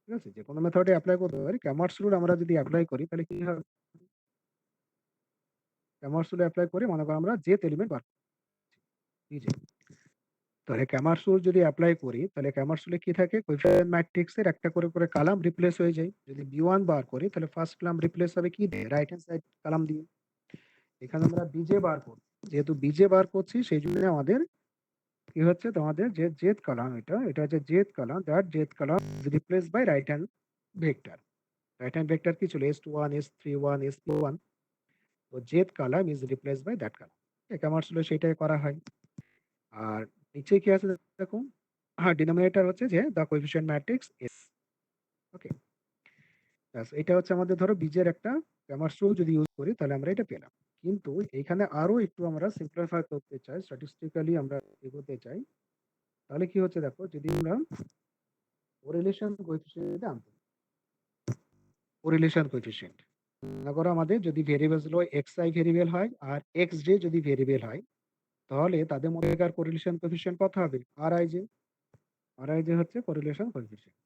ঠিক আছে, যে কোনো মেথডে অ্যাপ্লাই করতে পারি, ক্যামার্স রুল আমরা যদি অ্যাপ্লাই করি তাহলে কি হবে, ক্যামার্স রুল অ্যাপ্লাই করে মনে করো আমরা জেথ এলিমেন্ট বার করছি, তাহলে ক্যামার্স রুল যদি অ্যাপ্লাই করি তাহলে ক্যামার্স রুলে কি থাকে, কোএফিসিয়েন্ট ম্যাট্রিক্স এর একটা করে করে কলাম রিপ্লেস হয়ে যায়। যদি বি1 বার করি তাহলে ফার্স্ট কলাম রিপ্লেস হবে কি দিয়ে, রাইট হ্যান্ড সাইড কলাম দিয়ে। এখানে আমরা বিজে বার করছি, যেহেতু বিজে বার করছি সেই জন্য আমাদের কি হচ্ছে, তোমাদের যে জেথ কলাম, এটা হচ্ছে jth column, that jth column is replace by right hand vector. Right hand vector কি ছিল s21 s31 sp1, তো jth column is replaced by that column। ক্যামার্স হলে সেটাই করা হয়। আর নিচে কি আছে দেখো, হ্যাঁ ডিনোমিনেটর হচ্ছে যে দ্য কোএফিসিয়েন্ট ম্যাট্রিক্স এস। ওকে, ব্যাস এটা হচ্ছে আমাদের ধরো বীজের একটা গ্রামার রুল যদি ইউজ করি তাহলে আমরা এটা পেলাম। কিন্তু এখানে আরো একটু আমরা সিম্পলিফাই করতে চাই, স্ট্যাটিস্টিক্যালি আমরা এগোতে চাই, তাহলে কি হচ্ছে দেখো, যদি আমরা কোরিলেশন কোএফিসিয়েন্ট আনতে, কোরিলেশন কোএফিসিয়েন্ট মনে করো আমাদের যদি ভেরিয়েবলস গুলো এক্স আই ভেরিয়েবল হয় আর এক্স জে যদি ভেরিয়েবল হয়, তাহলে তাদের মধ্যেকার কোরিলেশন কোএফিসিয়েন্ট কত হবে? R I J. R I j হচ্ছে correlation coefficient.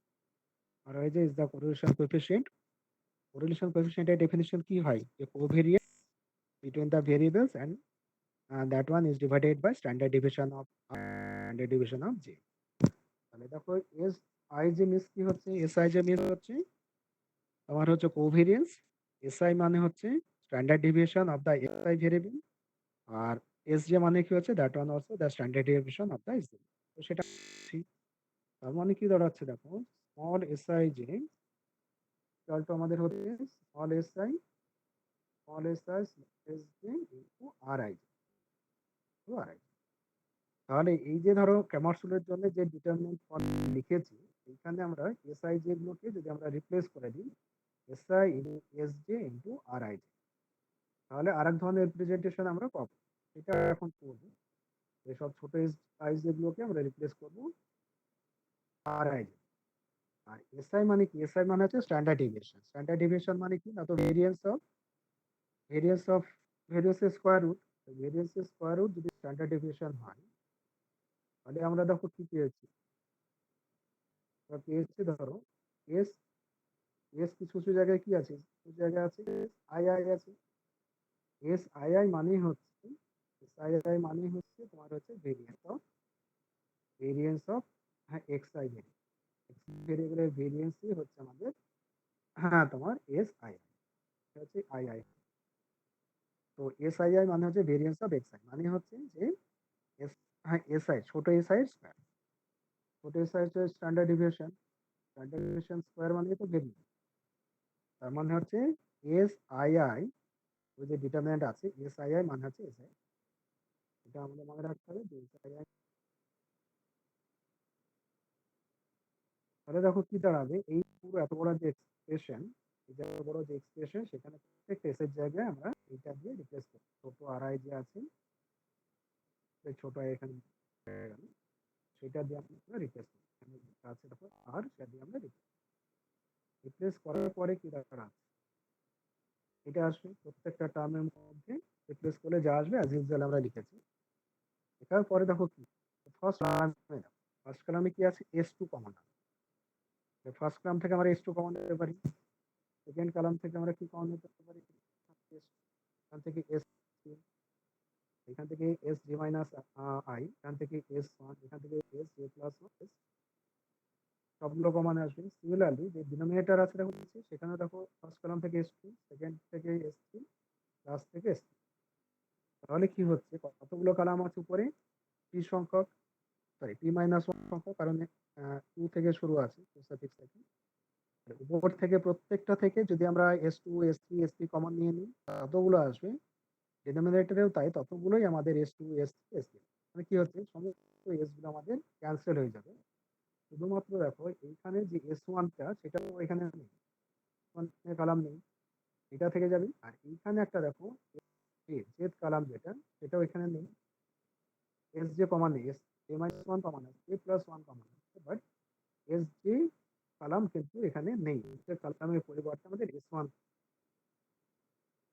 R I j is the correlation coefficient. Correlation কোএফিসিয়েন্টের ডেফিনিশন কি হয়? যে covariance between the variables and that one is divided by standard deviation of j. তাহলে দেখো S I J miss কি হচ্ছে? S I J miss হচ্ছে তোমার হচ্ছে কোভেরিয়েন্স, এস আই মানে হচ্ছে standard deviation of the X I variable, আর এস জে মানে কি হচ্ছে that one also the standard deviation of the S J. তো সেটা ঠিক। তার মানে কি দাঁড়াচ্ছে দেখো, small S I J equal to আমাদের হচ্ছে small S I S J into R I J, R I. তাহলে এই যে ধরো ক্যামারসুলের জন্য যে ডিটারমিনেন্ট ফর্ম লিখেছি, এখানে আমরা এস আই জে গুলোকে যদি আমরা রিপ্লেস করে দিই S I S J into R I J, তাহলে আরেক ধরনের রিপ্রেজেন্টেশন আমরা পাবো। এটা এখন করবো, এসব ছোট এস আই জে গুলোকে আমরা রিপ্লেস করবো আর আই জে। আর এস আই মানে কি? এস আই মানে হচ্ছে স্ট্যান্ডার্ড ডিভিয়েশন। স্ট্যান্ডার্ড ডিভিয়েশন মানে কি? না তো ভেরিয়েন্স অফ ভেরিয়েন্সের স্কোয়ার রুট। ভেরিয়েন্সের স্কোয়ার রুট যদি স্ট্যান্ডার্ড ডিভিয়েশন হয়, তাহলে আমরা দেখো কি পেয়েছি। আমরা পেয়েছি ধরো এস এস কিছু কিছু জায়গায় কি আছে, কিছু জায়গায় আছে আই আই আছে। এস আই আই মানেই হচ্ছে, এস আই আই মানেই হচ্ছে তোমার হচ্ছে ভেরিয়েন্স অফ হ্যাঁ এক্স আই ভেরিয়েন্স। এক্স ভেরিয়েবলের ভেরিয়েন্সই হচ্ছে আমাদের হ্যাঁ তোমার এস আই আই, হচ্ছে আই আই। তো এস আই আই মানে হচ্ছে ভেরিয়েন্স অফ এক্স আই, মানে হচ্ছে যে এস হ্যাঁ এস আই ছোট এস আই স্কোয়ার। ছোট এস আই হচ্ছে standard deviation, standard deviation square মানে তো ভেরিয়েন্স। তার মানে হচ্ছে এস আই আই, ওই যে ডিটারমিনেন্ট আছে এস আই আই মানে হচ্ছে এস আই। এটা আমাদের মনে রাখতে হবে যে এস আই আই। তাহলে দেখো কি দাঁড়াবে, এই পুরো এত বড় যে এক্সপ্রেশন, এটা এত বড় যে এক্সপ্রেশন, সেখানে প্রত্যেকটা এস এর জায়গায় আমরা এইটা দিয়ে রিপ্লেস করি। ছোট আর আই যে আছে, সেই ছোট আই এখানে হয়ে গেল, সেটা দিয়ে আমরা রিপ্লেস করি। এখানে যেটা আছে দেখো আর, সেটা দিয়ে আমরা রিপ্লেস করার পরে কি দাঁড়াবে, এটা আসবে প্রত্যেকটা টার্মের মধ্যে রিপ্লেস করলে যা আসবে অ্যাজ ইউজুয়াল আমরা লিখেছি। এটার পরে দেখো কি, ফার্স্ট কলামে কি আছে? এস টু কমন আছে। ফার্স্ট কলাম থেকে আমরা এস টু কমন নিতে পারি। সেকেন্ড কলাম থেকে আমরা কি কমন নিতে পারি? এখান থেকে এস, এখান থেকে এস জে মাইনাস আই, এখান থেকে এস ওয়ান, এখান থেকে এস জে প্লাস ওয়ান, সবগুলো কমন আসবে। সিমিলারলি যে ডিনোমিনেটর আছে দেখো নিচে, সেখানে দেখো ফার্স্ট কলাম থেকে এস টু, সেকেন্ড থেকে এস থ্রি, লাস্ট থেকে এস। তাহলে কি হচ্ছে, কতগুলো কলাম আছে উপরে? পি সংখ্যক, সরি পি মাইনাস ওয়ান সংখ্যক, কারণ টু থেকে শুরু আছে, টু সাফিক্স থেকে। উপর থেকে প্রত্যেকটা থেকে যদি আমরা S two S three S three common নিয়ে নিই, ততগুলো আসবে। ডিনোমিনেটরেও তাই, ততগুলোই আমাদের S two S three S three. মানে কি হচ্ছে, সমস্ত এস গুলো আমাদের ক্যান্সেল হয়ে যাবে। শুধুমাত্র দেখো এইখানে যে এস ওয়ানটা, সেটাও এখানে নেই, কালাম নেই, এটা থেকে যাবে। আর এইখানে একটা দেখো জেড কালাম যেটা, সেটাও এখানে নেই। এস জে কমন নেই, S A minus one common আছে, এ প্লাস ওয়ান কমন আছে, বাট এস জে কালাম কিন্তু এখানে নেই। কালামের পরিবর্তে আমাদের এস ওয়ান।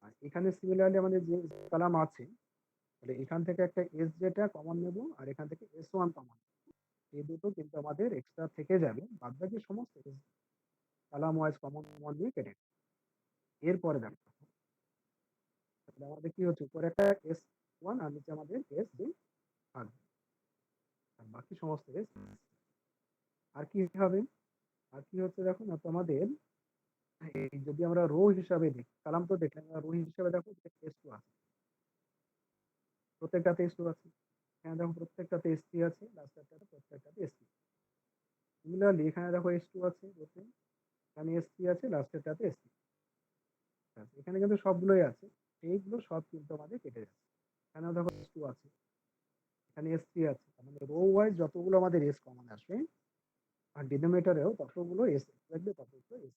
আর এখানে সিমিলারলি আমাদের যে কালাম আছে, তাহলে এখান থেকে একটা এস জেটা কমন নেব, আর এখান থেকে এস ওয়ান কমন, এই দুটো কিন্তু আমাদের এক্সট্রা থেকে যাবে। বাদ বাকি সমস্ত কালাম ওয়াইজ কমন দিয়ে কেটে। এরপরে দেখো, তাহলে আমাদের কি হচ্ছে, উপরে একটা এস ওয়ান আর নিচে আমাদের এস জে থাকবে, আর বাকি সমস্ত এস। আর কি হবে, আর কি হচ্ছে দেখো না, তো আমাদের এই যদি আমরা রো হিসাবে দেখি, কালাম তো দেখলাম, রো হিসাবে দেখো এস টু আছে, প্রত্যেকটাতে এস টু আছে। এখানে দেখো প্রত্যেকটাতে এস থ্রি আছে, লাস্টেরটাতে প্রত্যেকটাতে এস থ্রি। সিমিলারলি এখানে দেখো এস টু আছে, এখানে এস থ্রি আছে, লাস্টেরটাতে এস থ্রি। এখানে কিন্তু সবগুলোই আছে, এইগুলো সব কিন্তু আমাদের কেটে যাচ্ছে। এখানেও দেখো এস টু আছে, এখানে এস থ্রি আছে, মানে রো ওয়াইজ যতগুলো আমাদের এস কমন আসবে, আর ডিনোমিনেটরেও ততগুলো এস থাকবে, ততগুলো এস।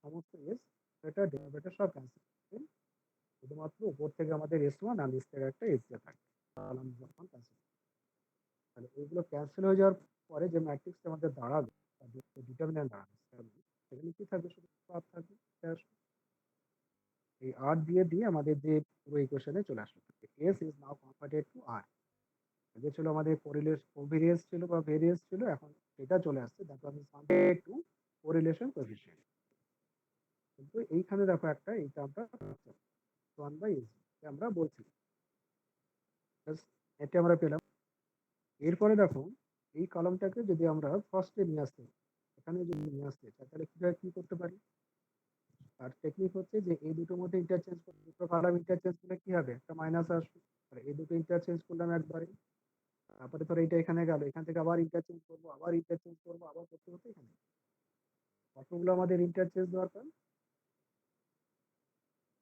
সমস্ত এস এটা ডেরিভেটিভ সব ক্যান্সেল করবে, শুধুমাত্র উপর থেকে আমাদের S1 আর নিচ থেকে একটা S থাকে কলাম যখন ক্যান্সেল, তাহলে এইগুলো ক্যান্সেল হয়ে যাওয়ার পরে যে ম্যাট্রিক্সটা আমাদের দাঁড়াবে, ডিটারমিন্যান্ট দাঁড়াবে, সেখানে কি থাকবে? শুধু আর থাকবে, এই আর দিয়ে দিয়ে আমাদের যে পুরো ইকুয়েশনে চলে আসলো, s is now converted to r. আগে ছিল আমাদের কোভিরিয়েন্স ছিল বা ভেরিয়েন্স ছিল, এখন সেটা চলে আসছে that was converted to correlation coefficient. কিন্তু এইখানে দেখো একটা এই টার্মটা 1/s আমরা বলছি, এটা আমরা পেলাম। এরপরে দেখো এই কলমটাকে যদি আমরা ফার্স্টে নিয়ে আসতে, এখানে যদি নিয়ে আসতে চাই তাহলে কিভাবে কি করতে পারি? আর টেকনিক হচ্ছে যে এই দুটোর মধ্যে ইন্টারচেঞ্জ করে, দুটো কলাম ইন্টারচেঞ্জ করলে কি হবে? একটা মাইনাস আসবে। আর এই দুটো ইন্টারচেঞ্জ করলাম একবারে, তারপরে ধরো এটা এখানে গেল, এখান থেকে আবার ইন্টারচেঞ্জ করবো, আবার ইন্টারচেঞ্জ করবো, আবার করতে করতে এখানে কতগুলো আমাদের ইন্টারচেঞ্জ দরকার?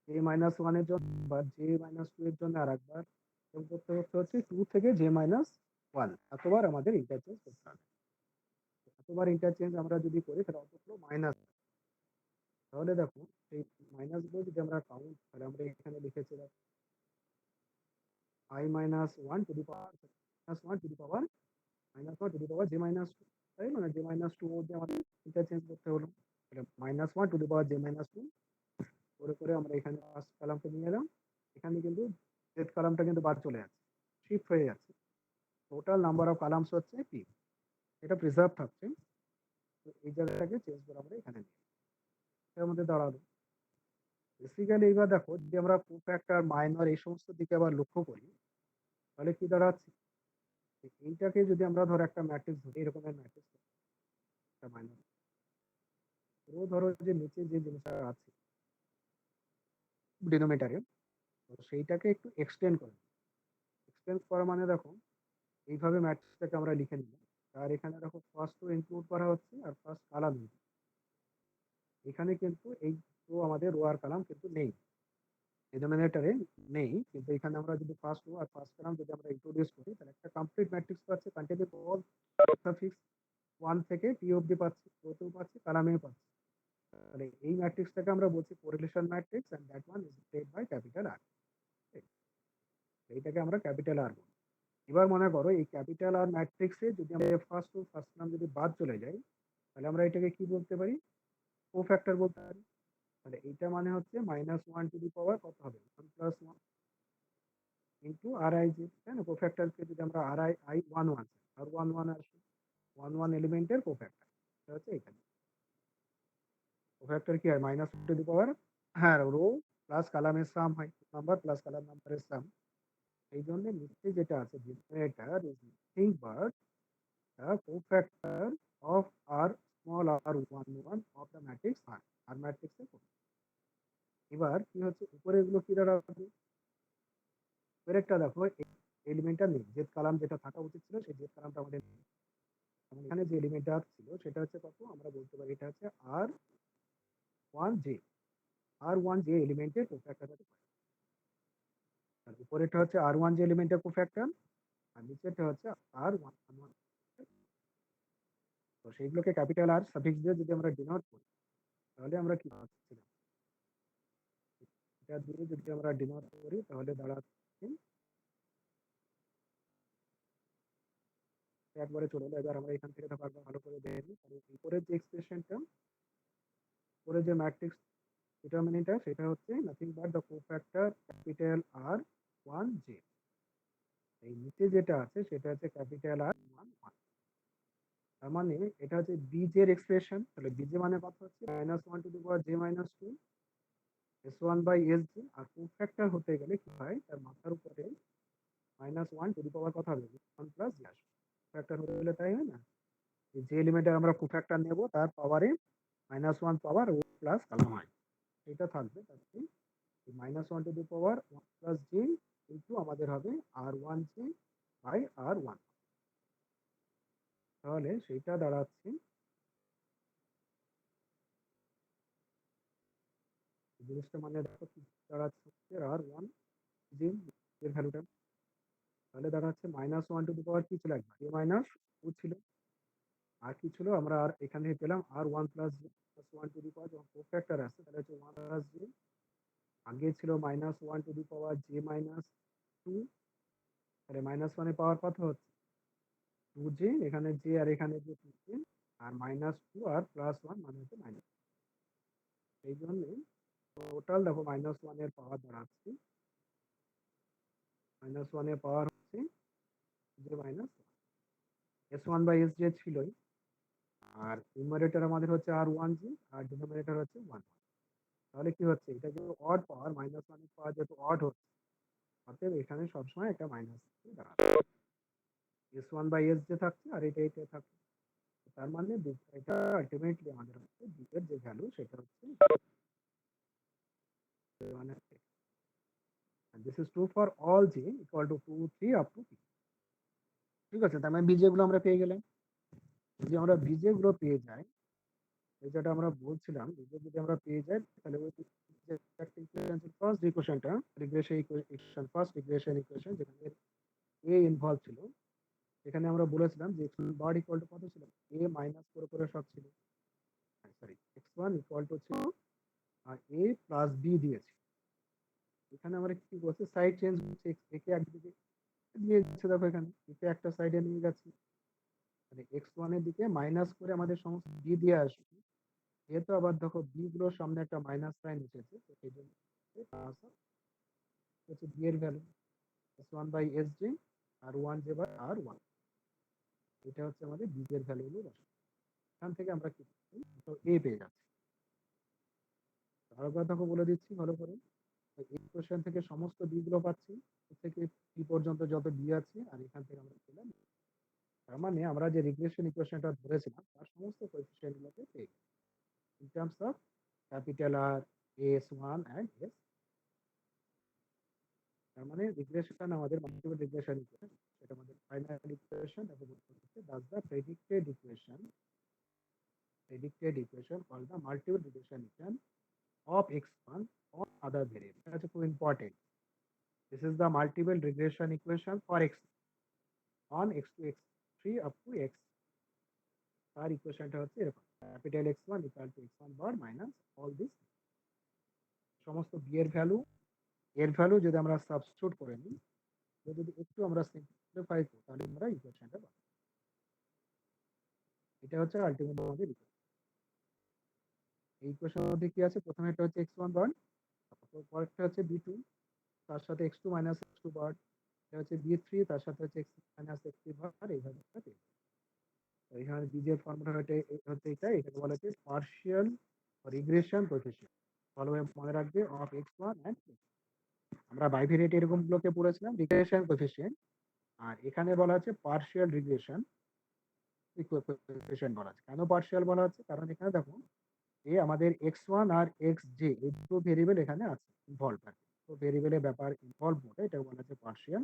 j-1 এর জন্য বা j-2 এর জন্য আর একবার, এবং করতে করতে হচ্ছে 2 থেকে j-1 এতবার আমাদের ইন্টারচেঞ্জ করতে হবে। এতবার ইন্টারচেঞ্জ আমরা যদি করি তাহলে অতগুলো মাইনাস, তাহলে দেখো এই মাইনাস গুলো যদি আমরা কাউন্ট, তাহলে আমরা এখানে লিখেছি i-1 two the power -1 two the power -1 two the power j-2, তাই না? j-2 মধ্যে আমাদের ইন্টারচেঞ্জ করতে হলো, তাহলে -1 টু দি পাওয়ার j-2 করে করে আমরা এখানে ফার্স্ট কলামটা নিয়ে এলাম। এখানে কিন্তু জেড কলামটা কিন্তু বাদ চলে যাচ্ছে, শিফট হয়ে যাচ্ছে, টোটাল নাম্বার অফ কলামস হচ্ছে p, এটা প্রিজার্ভ থাকছে। তো এই জায়গাটাকে চেঞ্জ করে আমরা এখানে নিই, এর মধ্যে দাঁড়ালো। বেসিক্যালি এবার দেখো যদি আমরা কোফ্যাক্টর মাইনর এই সমস্ত দিকে আবার লক্ষ্য করি, তাহলে কি দাঁড়াচ্ছে? এইটাকে যদি আমরা ধরো একটা ম্যাট্রিক্স ধরি, এরকমের ম্যাট্রিক্স একটা মাইনর, পুরো ধরো যে নিচে যে জিনিসটা আছে ডিনোমিনেটরে, তো সেইটাকে একটু এক্সটেন্ড করে, এক্সটেন্ড করা মানে দেখো এইভাবে ম্যাট্রিক্সটাকে আমরা লিখে নিলাম। আর এখানে দেখো ফার্স্ট টু ইনক্লুড করা হচ্ছে আর ফার্স্ট কালাম, এখানে কিন্তু এই তো আমাদের রো আর কালাম কিন্তু নেই, ডিনোমিনেটরে নেই, কিন্তু এখানে আমরা যদি ফার্স্ট রো আর ফার্স্ট কালাম যদি আমরা ইন্ট্রোডিউস করি তাহলে একটা কমপ্লিট ম্যাট্রিক্স পাচ্ছি, কন্টিনিউ অল সাফিক্স 1 থেকে t অবধি পাচ্ছি, রোতেও পাচ্ছি, কালামেও পাচ্ছি। তাহলে এই ম্যাট্রিক্সটাকে আমরা বলছি correlation matrix, and that one is represented by capital R. এইটাকে আমরা ক্যাপিটাল আর বলি। এবার মনে করো এই ক্যাপিটাল আর ম্যাট্রিক্সে যদি আমরা ফার্স্ট রো ফার্স্ট কালাম যদি বাদ চলে যাই, তাহলে আমরা এটাকে কি বলতে পারি? কোফ্যাক্টর বলতে পারি। তাহলে এইটা মানে হচ্ছে -1 টু দি পাওয়ার কত হবে? 1+1 ইন্টু আর আই জে, তাই না? কোফ্যাক্টরকে যদি আমরা আর ওয়ান ওয়ান, আর ওয়ান ওয়ান আসবে, ওয়ান ওয়ান এলিমেন্টের কোফ্যাক্টর, এটা হচ্ছে এখানে কোফ্যাক্টর কি হয়? -1 টু দি পাওয়ার, হ্যাঁ, রো প্লাস কালামের সাম হয়, নাম্বার প্লাস কালাম নাম্বারের সাম। এই জন্য নিচে যেটা আছে denominator is nothing but the cofactor of r small r one one of the matrix r, r ম্যাট্রিক্সের। এবার কি হচ্ছে উপরে এগুলো কি দাঁড়াবে? একটা দেখো এলিমেন্টটা নেই, জেড কালাম যেটা থাকা উচিত ছিল সেই জেড কালামটা আমাদের নেই। এখানে যে এলিমেন্টটা ছিল সেটা হচ্ছে কত? আমরা বলতে পারি এটা হচ্ছে r1j, r1j এলিমেন্টের কোফ্যাক্টর হতে পারে। আর উপরেরটা হচ্ছে r1j এলিমেন্টের কোফ্যাক্টর, আর নিচেরটা হচ্ছে r1, তো সেইগুলোকে ক্যাপিটাল আর সাফিক্স দিয়ে যদি আমরা ডিনোট করি তাহলে আমরা কি পাচ্ছিলাম? এটা দিয়ে যদি আমরা ডিনোট করি তাহলে দাঁড়াচ্ছে একবারে চলে এলো। এবার আমরা এখান থেকে দেখো একবার ভালো করে দেখে নিই, তাহলে উপরের যে এক্সপ্রেশনটা, উপরে যে ম্যাট্রিক্স ডিটারমিনেন্টটা সেটা হচ্ছে nothing but the cofactor capital R one J. এই নিচে যেটা আছে সেটা হচ্ছে ক্যাপিটাল আর ওয়ান ওয়ান, তার মানে এটা হচ্ছে বীজের এক্সপ্রেশন। তাহলে বীজে মানে কত হচ্ছে? -1 two the power j-2 s1/sj, R cofactor হতে গেলে কি হয়? তার মাথার উপরে -1 টু দি পাওয়ার কথা হবে 1 প্লাস j আসবে, কোফ্যাক্টর হতে গেলে তাই হয় না? যে এলিমেন্টের আমরা কোফ্যাক্টর নেব তার পাওয়ারে -1 পাওয়ার ও প্লাস কালাম হয়, এটা থাকবে। তাহলে -1 two the power 1 plus j into আমাদের হবে r1j/r1, তাহলে সেইটা দাঁড়াচ্ছে, জিনিসটা মানে দেখো কি দাঁড়াচ্ছে r1j এর ভ্যালুটা, তাহলে দাঁড়াচ্ছে -1 টু দি পাওয়ার কি ছিল? একবার j-2 ছিল, আর কি ছিল আমরা আর এখানে পেলাম r one plus j plus one to the power যখন কোফ্যাক্টর আসছে তাহলে হচ্ছে ওয়ান প্লাস জি, আগে ছিল minus one to the power J minus two, তাহলে মাইনাস ওয়ানের পাওয়ার কত হচ্ছে টু জে, এখানে জে আর এখানে যে টু জে, আর মাইনাস টু আর প্লাস ওয়ান মানে হচ্ছে মাইনাস, এই জন্য টোটাল দেখো মাইনাস ওয়ানের পাওয়ার দাঁড়াচ্ছে, মাইনাস ওয়ানের পাওয়ার হচ্ছে J minus S one by S J ছিলই, আর নিউমারেটর আমাদের হচ্ছে আর ওয়ান জি আর ডিনোমিনেটর হচ্ছে ওয়ান, তাহলে কি হচ্ছে এটা যেহেতু অড পাওয়ার মাইনাস ওয়ানের পাওয়ার যেহেতু অড হচ্ছে, অতএব এখানে সবসময় একটা মাইনাস দাঁড়াবে, S one by S J থাকছে আর এটা থাকছে, তার মানে এটা আলটিমেটলি আমাদের হচ্ছে বি এর যে ভ্যালু সেটা হচ্ছে মানে this is true for all G equal to 2 3 up to P. ঠিক আছে, তার মানে বিজে গুলো আমরা পেয়ে গেলাম, যদি আমরা বিজে গুলো পেয়ে যাই, এই যেটা আমরা বলছিলাম বিজে যদি আমরা পেয়ে যাই তাহলে ওই যে একটা ইকুয়েশন ফার্স্ট ইকুয়েশনটা regression equation first regression equation যেখানে এ ইনভলভ ছিল, এখানে আমরা বলেছিলাম যে এক্স বার ইকুয়াল টু কত ছিল, এ মাইনাস করে সব ছিল, sorry x one equal to ছিল আর এ প্লাস বি দিয়েছি, এখানে আমরা কি করছি সাইড চেঞ্জ করছি, একে একদিকে নিয়ে যাচ্ছে, দেখো এখানে একে একটা সাইডে নিয়ে যাচ্ছি, মানে এক্স ওয়ান এর দিকে মাইনাস করে আমাদের সমস্ত বি দিয়ে আসবে, যেহেতু আবার দেখো বি গুলোর সামনে একটা মাইনাস সাইন এসেছে, তো সেই জন্য হচ্ছে বি এর value S one by S J R one J by R one, এটা হচ্ছে আমাদের বি এর ভ্যালু গুলো বসে, এখান থেকে আমরা কি এ পেয়ে যাচ্ছি, আরো কথা বলে দিচ্ছি ভালো করে, এই কোশ্চেন থেকে সমস্ত বি গুলো পাচ্ছি, এর থেকে পি পর্যন্ত যত বি আছে আর এখান থেকে আমরা পেলাম, তার মানে আমরা যে রিগ্রেশন ইকুয়েশনটা ধরেছিলাম তার সমস্ত কোএফিসিয়েন্ট গুলোকে পেয়ে গেছি in terms of capital R S one and S, তার মানে রিগ্রেশন আমাদের মাল্টিপল রিগ্রেশন ইকুয়েশন, সেটা আমাদের ফাইনাল ইকুয়েশন এবং thus the predicted equation called the multiple regression equation of x1 on other variable. That's খুব important. This is the multiple regression equation for x on x2 x3 up to x, তার ইকুয়েশনটা হচ্ছে এরকম capital x1 equal to x1 bar minus all this সমস্ত B এর value যদি আমরা substitute করে নিই, যদি একটু আমরা সিম্পলিফাই করি তাহলে আমরা ইকুয়েশনটা পাবো, এটা হচ্ছে আলটিমেট আমাদের ইকুয়েশন। এই ইকুয়েশনের মধ্যে কি আছে, প্রথমে এটা হচ্ছে x1 বার, তারপর পরেরটা হচ্ছে b2, তার সাথে x2 মাইনাস x2 বার, এটা হচ্ছে b3, তার সাথে হচ্ছে x মাইনাস x3 বার, এইভাবে এখানে বীজের ফর্মুলা হচ্ছে এটাকে বলা হচ্ছে পার্শিয়াল রিগ্রেশন কোএফিসিয়েন্ট, ভালোভাবে মনে রাখবে অফ এক্স ওয়ান অ্যান্ড আমরা বাইভেরিয়েট এরকম গুলোকে পড়েছিলাম রিগ্রেশন কোএফিসিয়েন্ট, আর এখানে বলা হচ্ছে পার্শিয়াল রিগ্রেশন কোএফিসিয়েন্ট বলা আছে, কেন পার্শিয়াল বলা হচ্ছে কারণ এখানে দেখো এ আমাদের এক্স ওয়ান আর এক্স জে এই দুটো ভেরিয়েবল এখানে আছে ইনভলভ আছে, তো ভেরিয়েবলের ব্যাপার ইনভলভ বলে এটা বলা হচ্ছে পার্শিয়াল,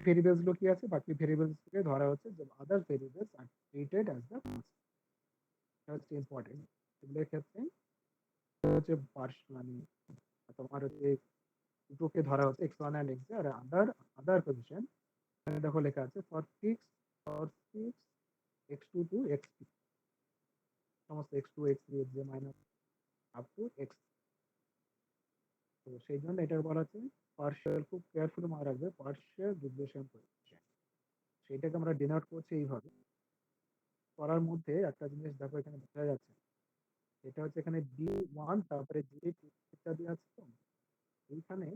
ভেরিয়েবলস গুলো কি আছে বাকি ভেরিয়েবলস কে ধরা হচ্ছে যে other variables are treated as the হচ্ছে ইম্পর্টেন্ট, এগুলোর ক্ষেত্রে হচ্ছে মানে তোমার হচ্ছে দুটোকে ধরা হচ্ছে x one and x r other position, এখানে দেখো লেখা আছে for six x two two x three, সমস্ত x two x three x j minus up to x, তো সেই জন্য এটা বলা হচ্ছে পার্শিয়াল, খুব কেয়ারফুলি মনে রাখবে পার্শিয়াল রিগ্রেশন কোএফিসিয়েন্ট, সেইটাকে আমরা ডিনোট করছি এইভাবে, করার মধ্যে একটা জিনিস দেখো এখানে বোঝা যাচ্ছে, এটা হচ্ছে এখানে বি ওয়ান তারপরে জে ইত্যাদি আছে, তো এইখানে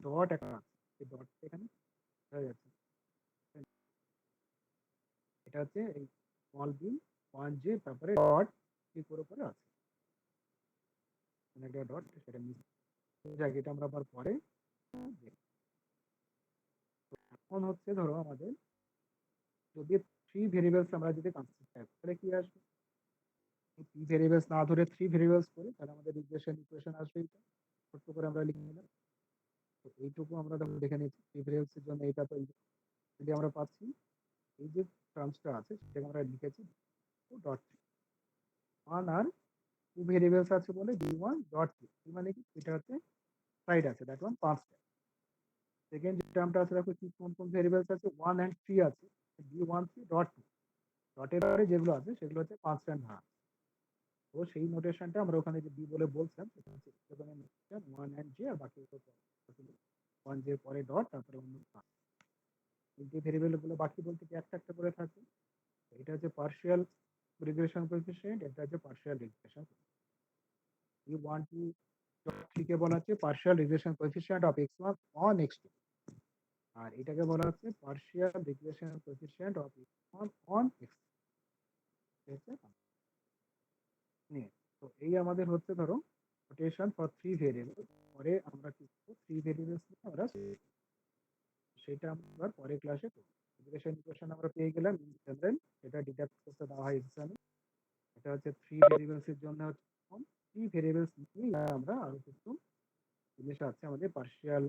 ডট একটা আছে, এই ডট এখানে বোঝা যাচ্ছে, এটা হচ্ছে এই স্মল বি ওয়ান জে তারপরে ডট কি করে আছে, একটা ডট সেটা মিস যাক, এটা আমরা আবার পরে দেখব। এখন হচ্ছে ধরো আমাদের যদি থ্রি ভেরিয়েবলস আমরা যদি কনসিডার করি তাহলে কি আসবে, থ্রি ভেরিয়েবলস না ধরে থ্রি ভেরিয়েবলস করে তাহলে আমাদের রিগ্রেশন ইকুয়েশন আসবে, এটা ছোট্ট করে আমরা লিখে নিলাম, তো এইটুকু আমরা দেখে নিচ্ছি থ্রি ভেরিয়েবলস এর জন্য এটা তো যদি আমরা পাচ্ছি এই যে টার্মসটা আছে সেটাকে আমরা লিখেছি ডট থ্রি, ওয়ান আর টু ভেরিয়েবলস আছে বলে বি ওয়ান ডট থ্রি, মানে কি এটা হচ্ছে সাইড আছে দ্যাট ওয়ান পাঁচটা, সেকেন্ড যে টার্মটা আছে দেখো কি কোন কোন ভেরিয়েবলস আছে ওয়ান অ্যান্ড থ্রি আছে b one three dot two, ডটের পরে যেগুলো আছে সেগুলো হচ্ছে কনস্ট্যান্ট ভার। তো সেই নোটেশনটা আমরা ওখানে যে বি বলে বলছিলাম সেটা হচ্ছে ওয়ান অ্যান্ড জি, আর বাকি ওয়ান জে পরে ডট, তারপরে অন্য তিনটে ভেরিয়েবল গুলো বাকি বলতে কি একটা একটা করে থাকে। এটা হচ্ছে পার্শিয়াল রিগ্রেশন কোএফিসিয়েন্ট, এটা হচ্ছে পার্শিয়াল রিগ্রেশন। এই 1 2 3 কে বলা হচ্ছে partial regression coefficient of x1 on x2, আর এটাকে বলা হচ্ছে partial regression coefficient of x1 on x2। নিয়ে তো এই আমাদের হচ্ছে ধরো নোটেশন ফর থ্রি ভেরিয়েবল। পরে আমরা কি করব, থ্রি ভেরিয়েবলস নিয়ে আমরা সেটা আমরা পরে ক্লাসে করব। রিগ্রেশন ইকুয়েশন আমরা পেয়ে গেলাম ইন জেনারেল, এটা ডিডাক্ট করতে দেওয়া হয় এক্সামে। এটা হচ্ছে থ্রি ভেরিয়েবলস এর জন্য হচ্ছে থ্রি ভেরিয়েবলস নিয়ে আমরা আরো কিছু জিনিস আছে আমাদের, পার্শিয়াল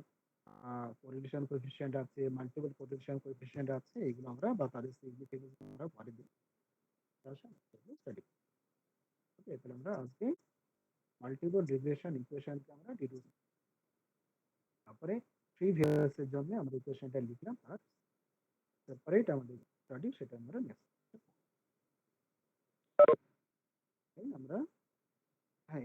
কোরিলেশন কোএফিসিয়েন্ট আছে, মাল্টিপল কোরিলেশন কোএফিসিয়েন্ট আছে, এগুলো আমরা বা তাদের সিগনিফিকেন্স আমরা পরে দিই স্টাডি। ওকে, তাহলে আমরা আজকে মাল্টিপল রিগ্রেশন ইকুয়েশনকে আমরা ডিডিউস, তারপরে থ্রি ভেরিয়েবলস এর জন্য আমরা ইকুয়েশনটা লিখলাম, আর সেপারেট আমাদের স্টাডি সেটা আমরা নেক্সট আমরা হ্যাঁ